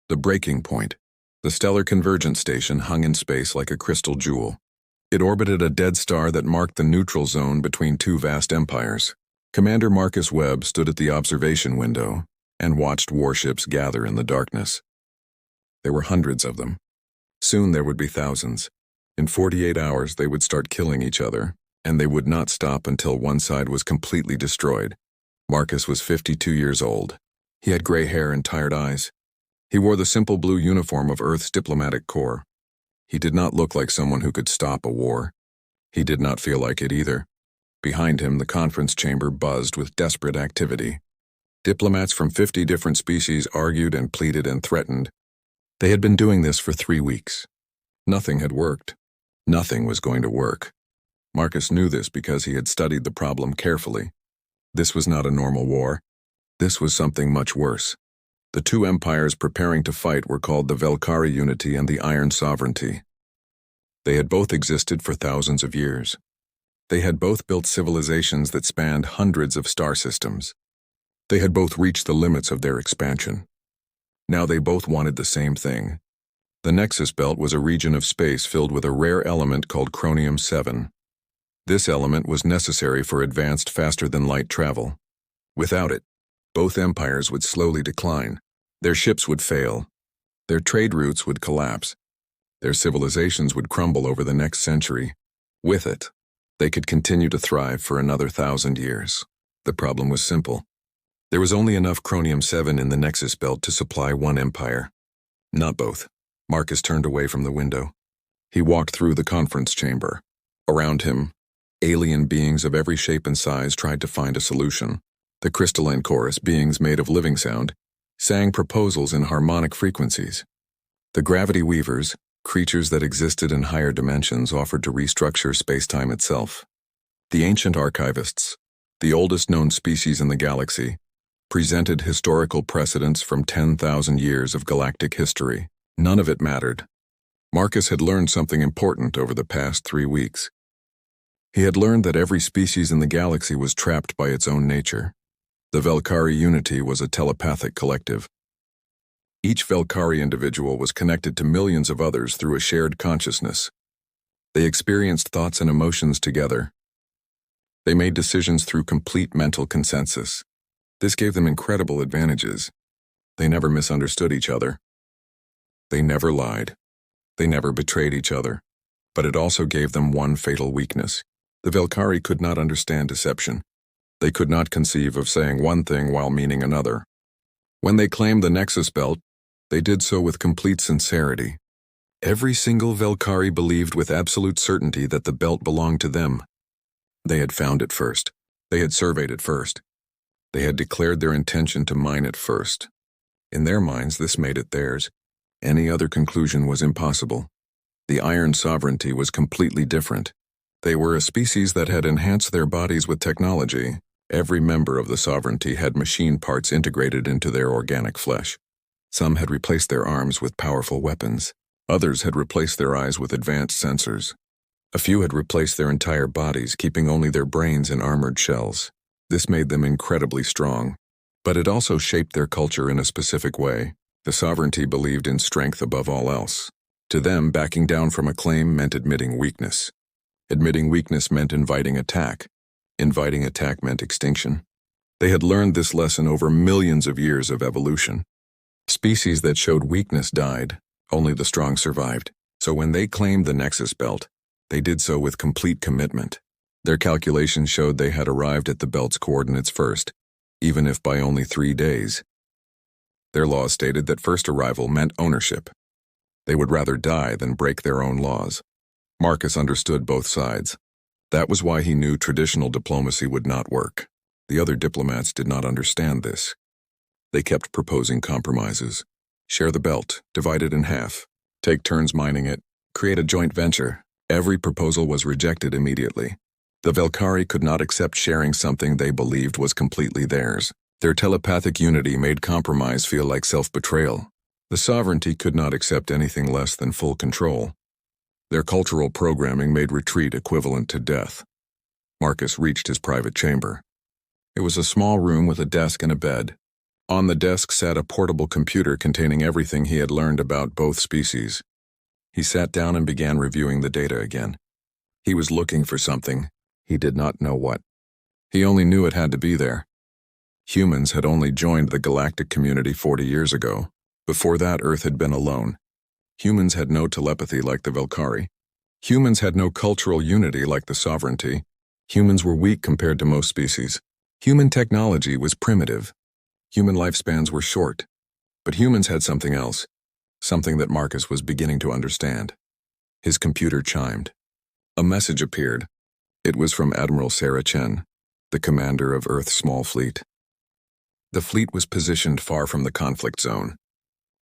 The breaking point. The stellar convergence station hung in space like a crystal jewel. It orbited a dead star that marked the neutral zone between two vast empires. Commander Marcus Webb stood at the observation window and watched warships gather in the darkness. There were hundreds of them. Soon there would be thousands. In 48 hours they would start killing each other, and they would not stop until one side was completely destroyed. Marcus was 52 years old. He had gray hair and tired eyes. He wore the simple blue uniform of Earth's diplomatic corps. He did not look like someone who could stop a war. He did not feel like it either. Behind him, the conference chamber buzzed with desperate activity. Diplomats from 50 different species argued and pleaded and threatened. They had been doing this for 3 weeks. Nothing had worked. Nothing was going to work. Marcus knew this because he had studied the problem carefully. This was not a normal war. This was something much worse. The two empires preparing to fight were called the Valkyrie Unity and the Iron Sovereignty. They had both existed for thousands of years. They had both built civilizations that spanned hundreds of star systems. They had both reached the limits of their expansion. Now they both wanted the same thing. The Nexus Belt was a region of space filled with a rare element called chromium-7. This element was necessary for advanced faster-than-light travel. Without it, both empires would slowly decline. Their ships would fail. Their trade routes would collapse. Their civilizations would crumble over the next century. With it, they could continue to thrive for another 1,000 years. The problem was simple. There was only enough chromium-7 in the Nexus Belt to supply one empire. Not both. Marcus turned away from the window. He walked through the conference chamber. Around him, alien beings of every shape and size tried to find a solution. The crystalline chorus, beings made of living sound, sang proposals in harmonic frequencies. The gravity weavers, creatures that existed in higher dimensions, offered to restructure spacetime itself. The ancient archivists, the oldest known species in the galaxy, presented historical precedents from 10,000 years of galactic history. None of it mattered. Marcus had learned something important over the past 3 weeks. He had learned that every species in the galaxy was trapped by its own nature. The Valkyrie Unity was a telepathic collective. Each Valkyrie individual was connected to millions of others through a shared consciousness. They experienced thoughts and emotions together. They made decisions through complete mental consensus. This gave them incredible advantages. They never misunderstood each other. They never lied. They never betrayed each other. But it also gave them one fatal weakness. The Valkyrie could not understand deception. They could not conceive of saying one thing while meaning another. When they claimed the Nexus Belt, they did so with complete sincerity. Every single Valkyrie believed with absolute certainty that the belt belonged to them. They had found it first. They had surveyed it first. They had declared their intention to mine it first. In their minds, this made it theirs. Any other conclusion was impossible. The Iron Sovereignty was completely different. They were a species that had enhanced their bodies with technology. Every member of the Sovereignty had machine parts integrated into their organic flesh. Some had replaced their arms with powerful weapons. Others had replaced their eyes with advanced sensors. A few had replaced their entire bodies, keeping only their brains in armored shells. This made them incredibly strong. But it also shaped their culture in a specific way. The Sovereignty believed in strength above all else. To them, backing down from a claim meant admitting weakness. Admitting weakness meant inviting attack. Inviting attack meant extinction. They had learned this lesson over millions of years of evolution. Species that showed weakness died. Only the strong survived. So when they claimed the Nexus Belt, they did so with complete commitment. Their calculations showed they had arrived at the belt's coordinates first, even if by only 3 days. Their laws stated that first arrival meant ownership. They would rather die than break their own laws. Marcus understood both sides. That was why he knew traditional diplomacy would not work. The other diplomats did not understand this. They kept proposing compromises. Share the belt, divide it in half, take turns mining it, create a joint venture. Every proposal was rejected immediately. The Valkyrie could not accept sharing something they believed was completely theirs. Their telepathic unity made compromise feel like self-betrayal. The Sovereignty could not accept anything less than full control. Their cultural programming made retreat equivalent to death. Marcus reached his private chamber. It was a small room with a desk and a bed. On the desk sat a portable computer containing everything he had learned about both species. He sat down and began reviewing the data again. He was looking for something. He did not know what. He only knew it had to be there. Humans had only joined the galactic community 40 years ago. Before that, Earth had been alone. Humans had no telepathy like the Valkyrie. Humans had no cultural unity like the sovereignty. Humans were weak compared to most species. Human technology was primitive. Human lifespans were short. But humans had something else, something that Marcus was beginning to understand. His computer chimed. A message appeared. It was from Admiral Sarah Chen, the commander of Earth's small fleet. The fleet was positioned far from the conflict zone.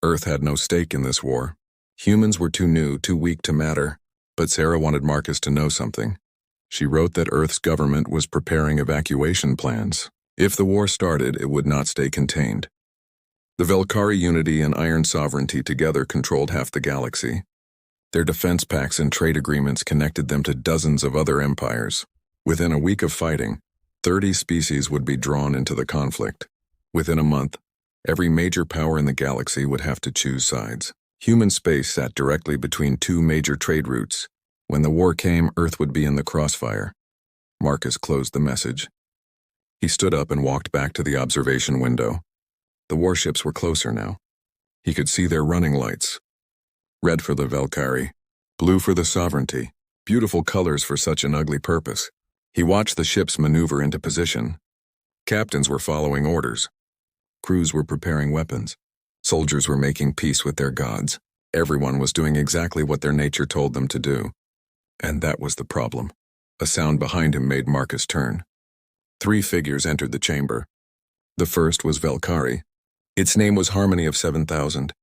Earth had no stake in this war. Humans were too new, too weak to matter. But Sarah wanted Marcus to know something. She wrote that Earth's government was preparing evacuation plans. If the war started, it would not stay contained. The Valkyrie unity and Iron sovereignty together controlled half the galaxy. Their defense pacts and trade agreements connected them to dozens of other empires. Within a week of fighting, 30 species would be drawn into the conflict. Within a month, every major power in the galaxy would have to choose sides. Human space sat directly between two major trade routes. When the war came, Earth would be in the crossfire. Marcus closed the message. He stood up and walked back to the observation window. The warships were closer now. He could see their running lights. Red for the Valkyrie, blue for the sovereignty, beautiful colors for such an ugly purpose. He watched the ships maneuver into position. Captains were following orders. Crews were preparing weapons. Soldiers were making peace with their gods. Everyone was doing exactly what their nature told them to do. And that was the problem. A sound behind him made Marcus turn. 3 figures entered the chamber. The first was Valkyrie. Its name was Harmony of 7,000.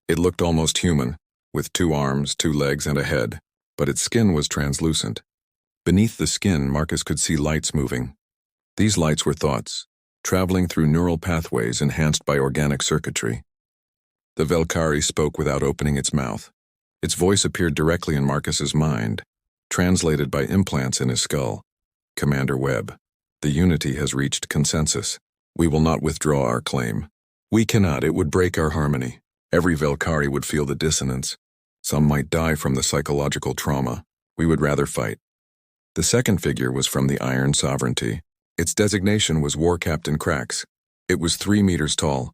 It looked almost human, with 2 arms, 2 legs, and a head, but its skin was translucent. Beneath the skin, Marcus could see lights moving. These lights were thoughts, traveling through neural pathways enhanced by organic circuitry. The Valkyrie spoke without opening its mouth. Its voice appeared directly in Marcus's mind, translated by implants in his skull. Commander Webb, the Unity has reached consensus. We will not withdraw our claim. We cannot, it would break our harmony. Every Valkyrie would feel the dissonance. Some might die from the psychological trauma. We would rather fight. The second figure was from the Iron Sovereignty. Its designation was War Captain Krax. It was 3 meters tall.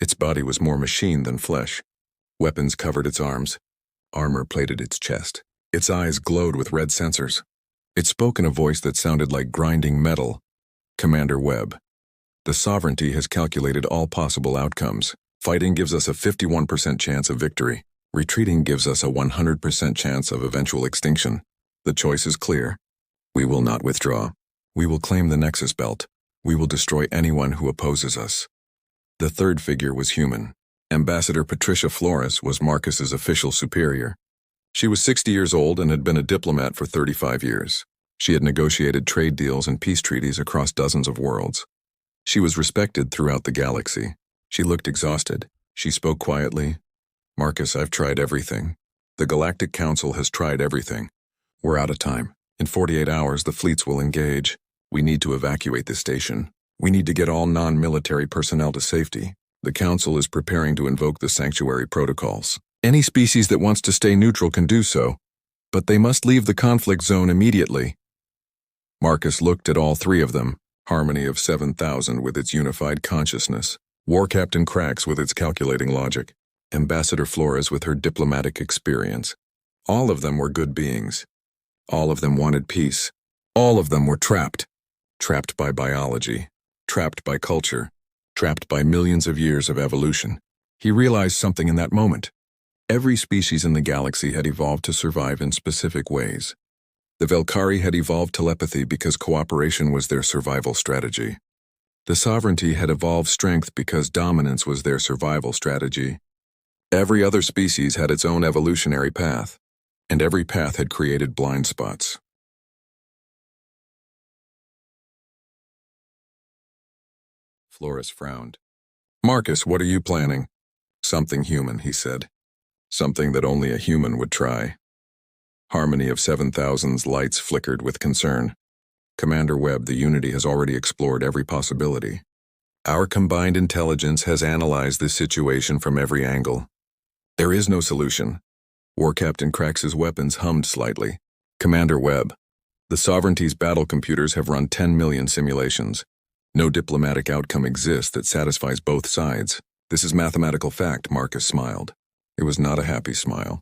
Its body was more machine than flesh. Weapons covered its arms. Armor plated its chest. Its eyes glowed with red sensors. It spoke in a voice that sounded like grinding metal. Commander Webb, the Sovereignty has calculated all possible outcomes. Fighting gives us a 51% chance of victory. Retreating gives us a 100% chance of eventual extinction. The choice is clear. We will not withdraw. We will claim the Nexus Belt. We will destroy anyone who opposes us. The third figure was human. Ambassador Patricia Flores was Marcus's official superior. She was 60 years old and had been a diplomat for 35 years. She had negotiated trade deals and peace treaties across dozens of worlds. She was respected throughout the galaxy. She looked exhausted. She spoke quietly. Marcus, I've tried everything. The Galactic Council has tried everything. We're out of time. In 48 hours, the fleets will engage. We need to evacuate this station. We need to get all non-military personnel to safety. The Council is preparing to invoke the Sanctuary Protocols. Any species that wants to stay neutral can do so, but they must leave the conflict zone immediately. Marcus looked at all 3 of them, Harmony of 7,000 with its unified consciousness, War Captain Krax with its calculating logic, Ambassador Flores with her diplomatic experience. All of them were good beings. All of them wanted peace. All of them were trapped. Trapped by biology, trapped by culture, trapped by millions of years of evolution. He realized something in that moment. Every species in the galaxy had evolved to survive in specific ways. The Valkyrie had evolved telepathy because cooperation was their survival strategy. The Sovereignty had evolved strength because dominance was their survival strategy. Every other species had its own evolutionary path, and every path had created blind spots. Flores frowned. Marcus, what are you planning? Something human, he said. Something that only a human would try. Harmony of 7,000's lights flickered with concern. Commander Webb, the Unity has already explored every possibility. Our combined intelligence has analyzed this situation from every angle. There is no solution. War Captain Krax's weapons hummed slightly. Commander Webb, the Sovereignty's battle computers have run 10 million simulations. No diplomatic outcome exists that satisfies both sides. This is mathematical fact, Marcus smiled. It was not a happy smile.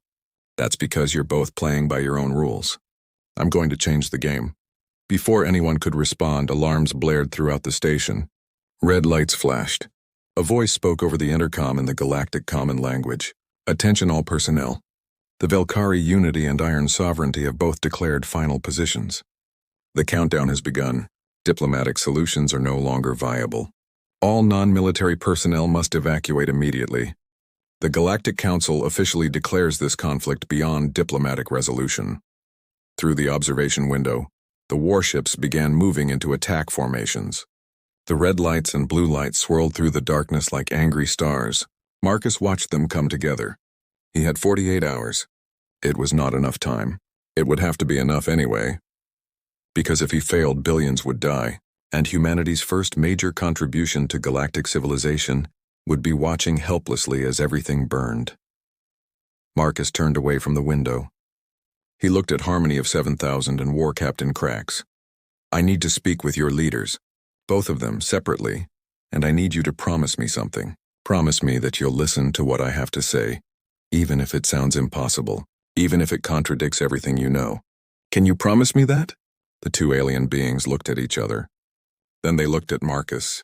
That's because you're both playing by your own rules. I'm going to change the game. Before anyone could respond, alarms blared throughout the station. Red lights flashed. A voice spoke over the intercom in the Galactic common language. Attention all personnel. The Velkari Unity and Iron Sovereignty have both declared final positions. The countdown has begun. Diplomatic solutions are no longer viable. All non-military personnel must evacuate immediately. The Galactic Council officially declares this conflict beyond diplomatic resolution. Through the observation window, the warships began moving into attack formations. The red lights and blue lights swirled through the darkness like angry stars. Marcus watched them come together. He had 48 hours. It was not enough time. It would have to be enough anyway. Because if he failed, billions would die, and humanity's first major contribution to galactic civilization would be watching helplessly as everything burned. Marcus turned away from the window. He looked at Harmony of 7000 and War Captain Krax. I need to speak with your leaders, both of them separately, and I need you to promise me something. Promise me that you'll listen to what I have to say, even if it sounds impossible, even if it contradicts everything you know. Can you promise me that? The two alien beings looked at each other. Then they looked at Marcus.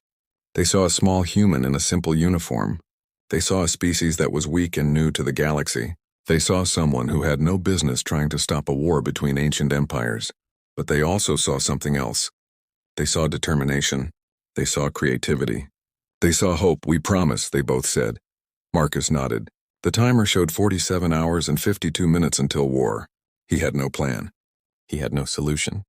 They saw a small human in a simple uniform. They saw a species that was weak and new to the galaxy. They saw someone who had no business trying to stop a war between ancient empires. But they also saw something else. They saw determination. They saw creativity. They saw hope. We promise, they both said. Marcus nodded. The timer showed 47 hours and 52 minutes until war. He had no plan. He had no solution.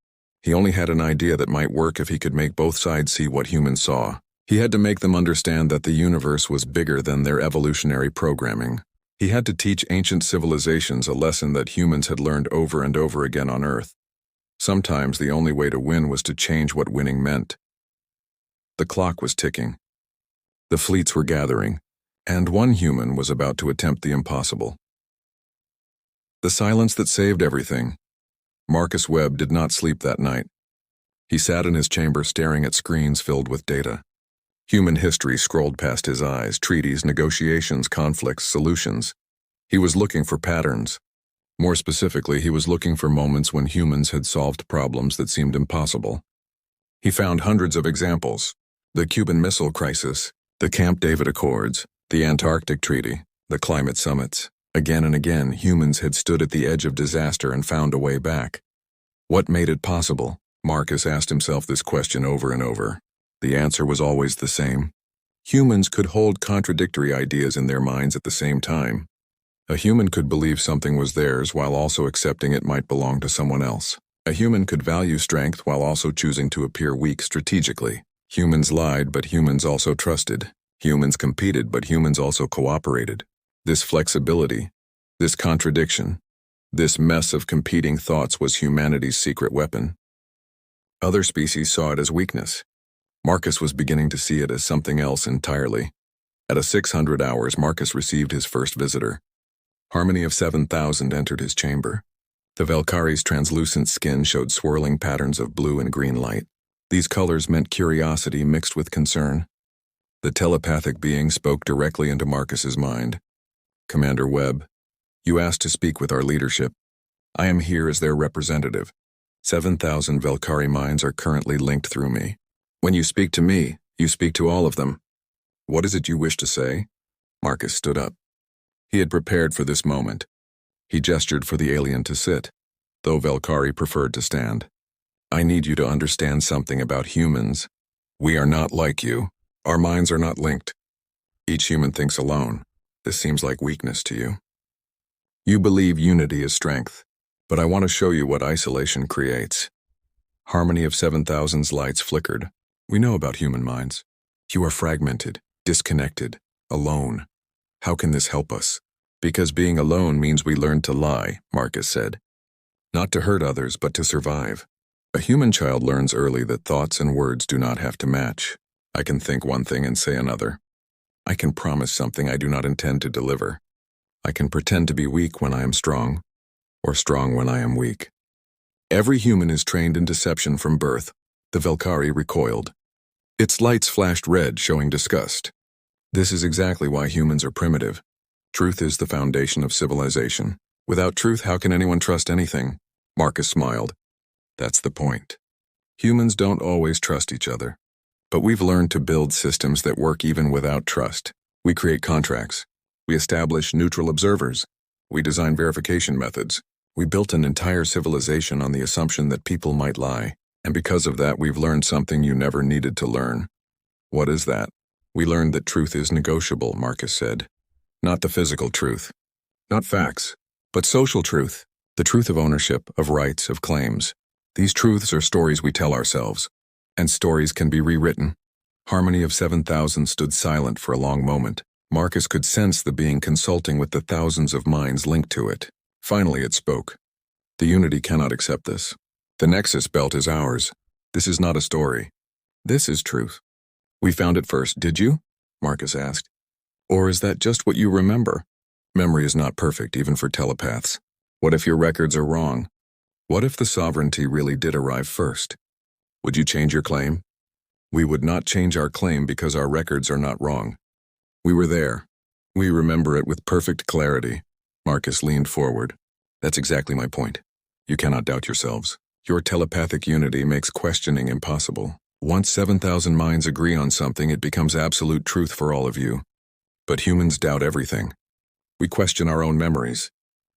He only had an idea that might work if he could make both sides see what humans saw. He had to make them understand that the universe was bigger than their evolutionary programming. He had to teach ancient civilizations a lesson that humans had learned over and over again on Earth. Sometimes the only way to win was to change what winning meant. The clock was ticking. The fleets were gathering, and one human was about to attempt the impossible. The silence that saved everything. Marcus Webb did not sleep that night. He sat in his chamber staring at screens filled with data. Human history scrolled past his eyes, treaties, negotiations, conflicts, solutions. He was looking for patterns. More specifically, he was looking for moments when humans had solved problems that seemed impossible. He found hundreds of examples: the Cuban Missile Crisis, the Camp David Accords, the Antarctic Treaty, the climate summits. Again and again, humans had stood at the edge of disaster and found a way back. What made it possible? Marcus asked himself this question over and over. The answer was always the same. Humans could hold contradictory ideas in their minds at the same time. A human could believe something was theirs while also accepting it might belong to someone else. A human could value strength while also choosing to appear weak strategically. Humans lied, but humans also trusted. Humans competed, but humans also cooperated. This flexibility, this contradiction, this mess of competing thoughts was humanity's secret weapon. Other species saw it as weakness. Marcus was beginning to see it as something else entirely. At 600 hours, Marcus received his first visitor. Harmony of 7000 entered his chamber. The Velkari's translucent skin showed swirling patterns of blue and green light. These colors meant curiosity mixed with concern. The telepathic being spoke directly into Marcus's mind. Commander Webb, you asked to speak with our leadership. I am here as their representative. 7,000 Velkari minds are currently linked through me. When you speak to me, you speak to all of them. What is it you wish to say? Marcus stood up. He had prepared for this moment. He gestured for the alien to sit, though Velkari preferred to stand. I need you to understand something about humans. We are not like you. Our minds are not linked. Each human thinks alone. This seems like weakness to you. You believe unity is strength, but I want to show you what isolation creates. Harmony of 7000's lights flickered. We know about human minds. You are fragmented, disconnected, alone. How can this help us? Because being alone means we learn to lie, Marcus said. Not to hurt others, but to survive. A human child learns early that thoughts and words do not have to match. I can think one thing and say another. I can promise something I do not intend to deliver. I can pretend to be weak when I am strong, or strong when I am weak. Every human is trained in deception from birth. The Valkyrie recoiled. Its lights flashed red, showing disgust. This is exactly why humans are primitive. Truth is the foundation of civilization. Without truth, how can anyone trust anything? Marcus smiled. That's the point. Humans don't always trust each other. But we've learned to build systems that work even without trust. We create contracts. We establish neutral observers. We design verification methods. We built an entire civilization on the assumption that people might lie. And because of that, we've learned something you never needed to learn. What is that? We learned that truth is negotiable, Marcus said. Not the physical truth. Not facts. But social truth. The truth of ownership, of rights, of claims. These truths are stories we tell ourselves. And stories can be rewritten. Harmony of 7,000 stood silent for a long moment. Marcus could sense the being consulting with the thousands of minds linked to it. Finally it spoke. The Unity cannot accept this. The Nexus belt is ours. This is not a story. This is truth. We found it first, did you? Marcus asked. Or is that just what you remember? Memory is not perfect, even for telepaths. What if your records are wrong? What if the sovereignty really did arrive first? Would you change your claim? We would not change our claim because our records are not wrong. We were there. We remember it with perfect clarity. Marcus leaned forward. That's exactly my point. You cannot doubt yourselves. Your telepathic unity makes questioning impossible. Once 7,000 minds agree on something, it becomes absolute truth for all of you. But humans doubt everything. We question our own memories.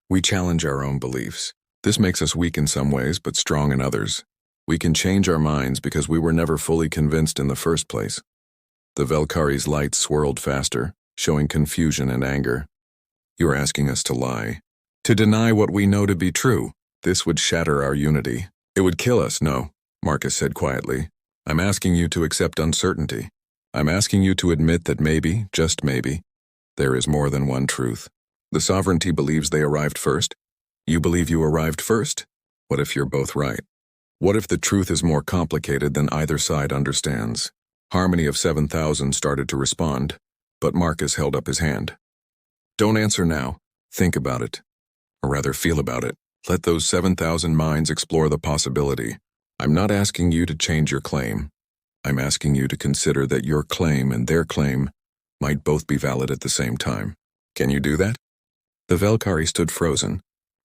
We challenge our own beliefs. This makes us weak in some ways, but strong in others. We can change our minds because we were never fully convinced in the first place. The Valkyrie's lights swirled faster, showing confusion and anger. You are asking us to lie. To deny what we know to be true. This would shatter our unity. It would kill us, no, Marcus said quietly. I'm asking you to accept uncertainty. I'm asking you to admit that maybe, just maybe, there is more than one truth. The sovereignty believes they arrived first. You believe you arrived first? What if you're both right? What if the truth is more complicated than either side understands? Harmony of 7,000 started to respond, but Marcus held up his hand. Don't answer now. Think about it. Or rather, feel about it. Let those 7,000 minds explore the possibility. I'm not asking you to change your claim. I'm asking you to consider that your claim and their claim might both be valid at the same time. Can you do that? The Valkyrie stood frozen.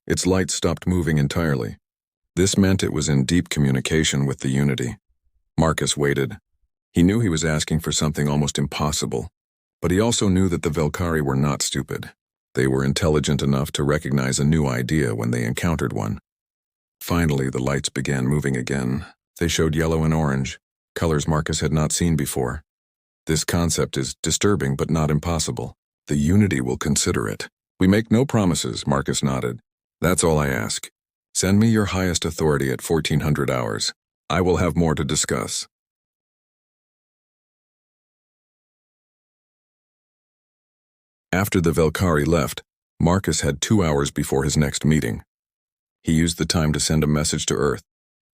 Its light stopped moving entirely. This meant it was in deep communication with the Unity. Marcus waited. He knew he was asking for something almost impossible, but he also knew that the Valkyrie were not stupid. They were intelligent enough to recognize a new idea when they encountered one. Finally, the lights began moving again. They showed yellow and orange, colors Marcus had not seen before. This concept is disturbing but not impossible. The Unity will consider it. We make no promises, Marcus nodded. That's all I ask. Send me your highest authority at 1400 hours. I will have more to discuss. After the Valkyrie left, Marcus had 2 hours before his next meeting. He used the time to send a message to Earth.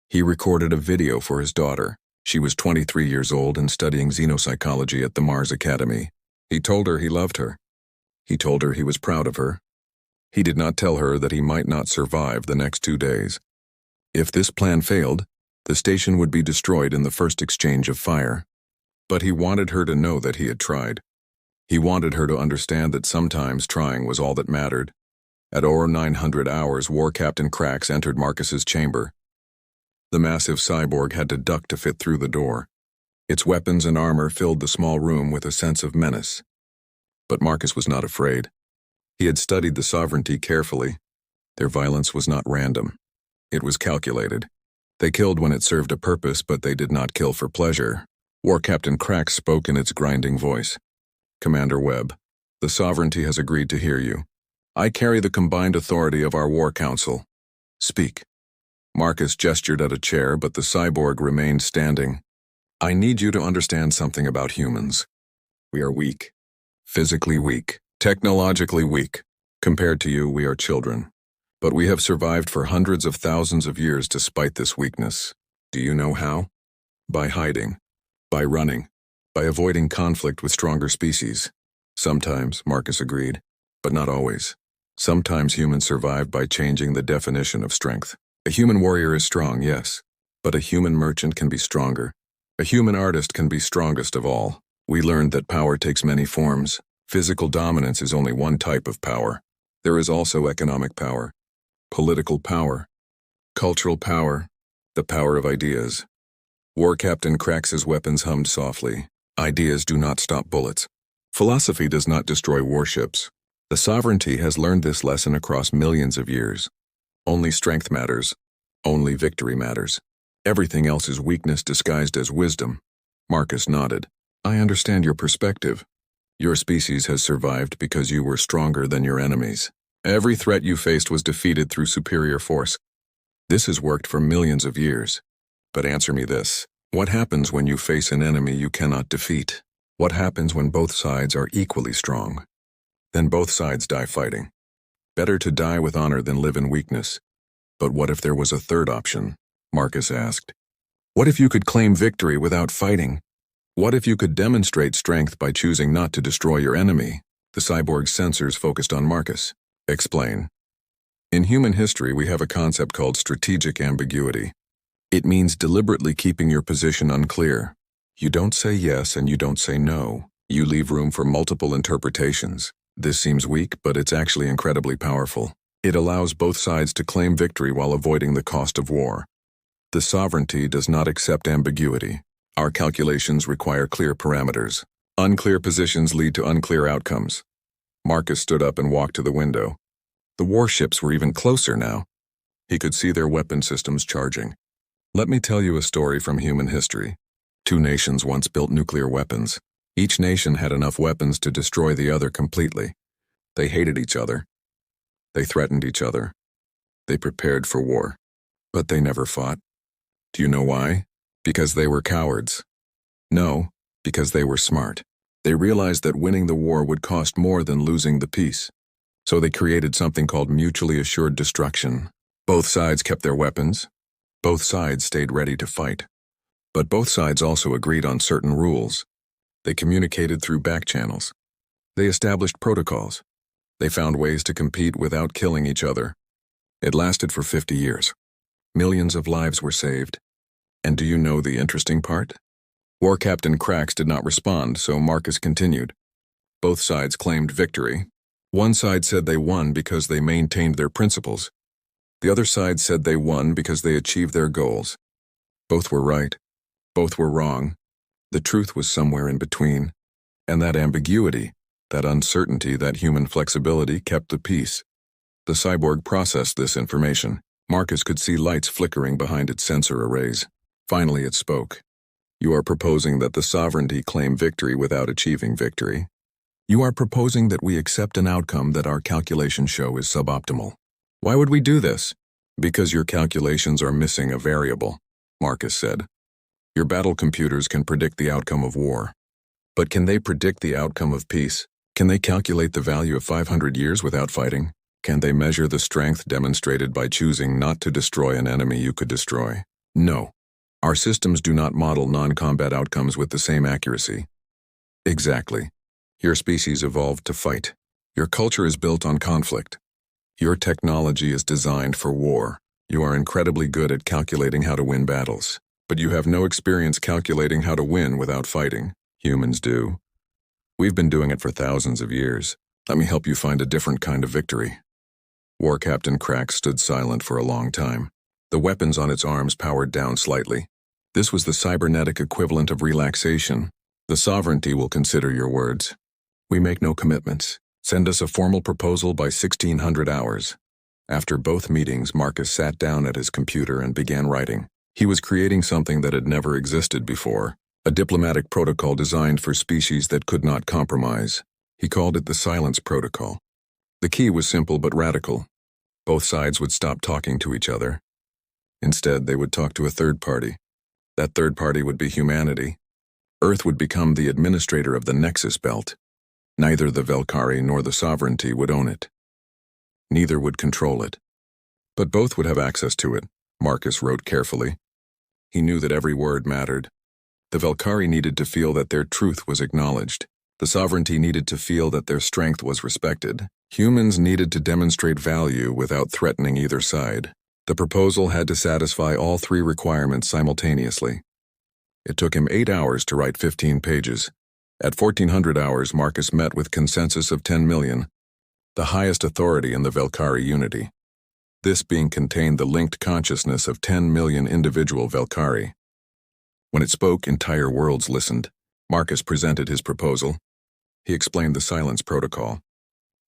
He recorded a video for his daughter. She was 23 years old and studying xenopsychology at the Mars Academy. He told her he loved her. He told her he was proud of her. He did not tell her that he might not survive the next 2 days. If this plan failed, the station would be destroyed in the first exchange of fire. But he wanted her to know that he had tried. He wanted her to understand that sometimes trying was all that mattered. At 0900 hours, War Captain Krax entered Marcus's chamber. The massive cyborg had to duck to fit through the door. Its weapons and armor filled the small room with a sense of menace. But Marcus was not afraid. He had studied the sovereignty carefully. Their violence was not random. It was calculated. They killed when it served a purpose, but they did not kill for pleasure. War Captain Krax spoke in its grinding voice. Commander Webb, the sovereignty has agreed to hear you. I carry the combined authority of our War Council. Speak. Marcus gestured at a chair, but the cyborg remained standing. I need you to understand something about humans. We are weak. Physically weak. Technologically weak. Compared to you, we are children. But we have survived for hundreds of thousands of years despite this weakness. Do you know how? By hiding. By running. By avoiding conflict with stronger species. Sometimes, Marcus agreed, but not always. Sometimes humans survive by changing the definition of strength. A human warrior is strong, yes, but a human merchant can be stronger. A human artist can be strongest of all. We learned that power takes many forms. Physical dominance is only one type of power. There is also economic power, political power, cultural power, the power of ideas. War Captain Crax's weapons hummed softly. Ideas do not stop bullets. Philosophy does not destroy warships. The sovereignty has learned this lesson across millions of years. Only strength matters. Only victory matters. Everything else is weakness disguised as wisdom. Marcus nodded. I understand your perspective. Your species has survived because you were stronger than your enemies. Every threat you faced was defeated through superior force. This has worked for millions of years. But answer me this. What happens when you face an enemy you cannot defeat? What happens when both sides are equally strong? Then both sides die fighting. Better to die with honor than live in weakness. But what if there was a third option? Marcus asked. What if you could claim victory without fighting? What if you could demonstrate strength by choosing not to destroy your enemy? The cyborg's sensors focused on Marcus. Explain. In human history, we have a concept called strategic ambiguity. It means deliberately keeping your position unclear. You don't say yes and you don't say no. You leave room for multiple interpretations. This seems weak, but it's actually incredibly powerful. It allows both sides to claim victory while avoiding the cost of war. The sovereignty does not accept ambiguity. Our calculations require clear parameters. Unclear positions lead to unclear outcomes. Marcus stood up and walked to the window. The warships were even closer now. He could see their weapon systems charging. Let me tell you a story from human history. Two nations once built nuclear weapons. Each nation had enough weapons to destroy the other completely. They hated each other. They threatened each other. They prepared for war. But they never fought. Do you know why? Because they were cowards. No, because they were smart. They realized that winning the war would cost more than losing the peace. So they created something called mutually assured destruction. Both sides kept their weapons. Both sides stayed ready to fight. But both sides also agreed on certain rules. They communicated through back channels. They established protocols. They found ways to compete without killing each other. It lasted for 50 years. Millions of lives were saved. And do you know the interesting part? War Captain Crax did not respond, so Marcus continued. Both sides claimed victory. One side said they won because they maintained their principles. The other side said they won because they achieved their goals. Both were right. Both were wrong. The truth was somewhere in between. And that ambiguity, that uncertainty, that human flexibility kept the peace. The cyborg processed this information. Marcus could see lights flickering behind its sensor arrays. Finally it spoke. You are proposing that the sovereignty claim victory without achieving victory. You are proposing that we accept an outcome that our calculations show is suboptimal. Why would we do this? Because your calculations are missing a variable, Marcus said. Your battle computers can predict the outcome of war. But can they predict the outcome of peace? Can they calculate the value of 500 years without fighting? Can they measure the strength demonstrated by choosing not to destroy an enemy you could destroy? No. Our systems do not model non-combat outcomes with the same accuracy. Exactly. Your species evolved to fight. Your culture is built on conflict. Your technology is designed for war. You are incredibly good at calculating how to win battles. But you have no experience calculating how to win without fighting. Humans do. We've been doing it for thousands of years. Let me help you find a different kind of victory. War Captain Crax stood silent for a long time. The weapons on its arms powered down slightly. This was the cybernetic equivalent of relaxation. The sovereignty will consider your words. We make no commitments. Send us a formal proposal by 1600 hours. After both meetings, Marcus sat down at his computer and began writing. He was creating something that had never existed before, a diplomatic protocol designed for species that could not compromise. He called it the Silence Protocol. The key was simple but radical. Both sides would stop talking to each other. Instead, they would talk to a third party. That third party would be humanity. Earth would become the administrator of the Nexus Belt. Neither the Velkari nor the sovereignty would own it. Neither would control it. But both would have access to it, Marcus wrote carefully. He knew that every word mattered. The Velkari needed to feel that their truth was acknowledged. The sovereignty needed to feel that their strength was respected. Humans needed to demonstrate value without threatening either side. The proposal had to satisfy all three requirements simultaneously. It took him 8 hours to write 15 pages. At 1400 hours, Marcus met with consensus of 10 million, the highest authority in the Velkari unity. This being contained the linked consciousness of 10 million individual Velkari. When it spoke, entire worlds listened. Marcus presented his proposal. He explained the silence protocol.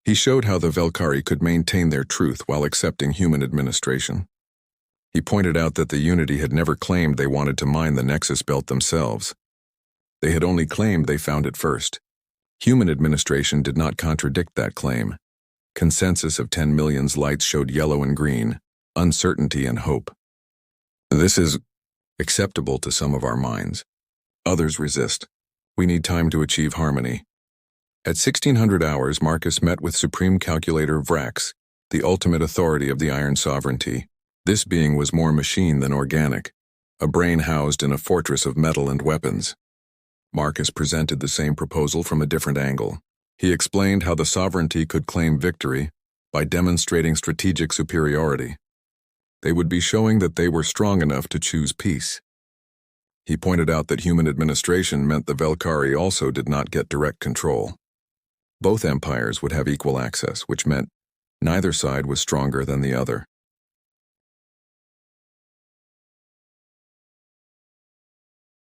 He showed how the Velkari could maintain their truth while accepting human administration. He pointed out that the Unity had never claimed they wanted to mine the Nexus Belt themselves. They had only claimed they found it first. Human administration did not contradict that claim. Consensus of 10 million's lights showed yellow and green, uncertainty and hope. This is acceptable to some of our minds. Others resist. We need time to achieve harmony. At 1600 hours, Marcus met with Supreme Calculator Vrax, the ultimate authority of the Iron Sovereignty. This being was more machine than organic, a brain housed in a fortress of metal and weapons. Marcus presented the same proposal from a different angle. He explained how the sovereignty could claim victory by demonstrating strategic superiority. They would be showing that they were strong enough to choose peace. He pointed out that human administration meant the Velkari also did not get direct control. Both empires would have equal access, which meant neither side was stronger than the other.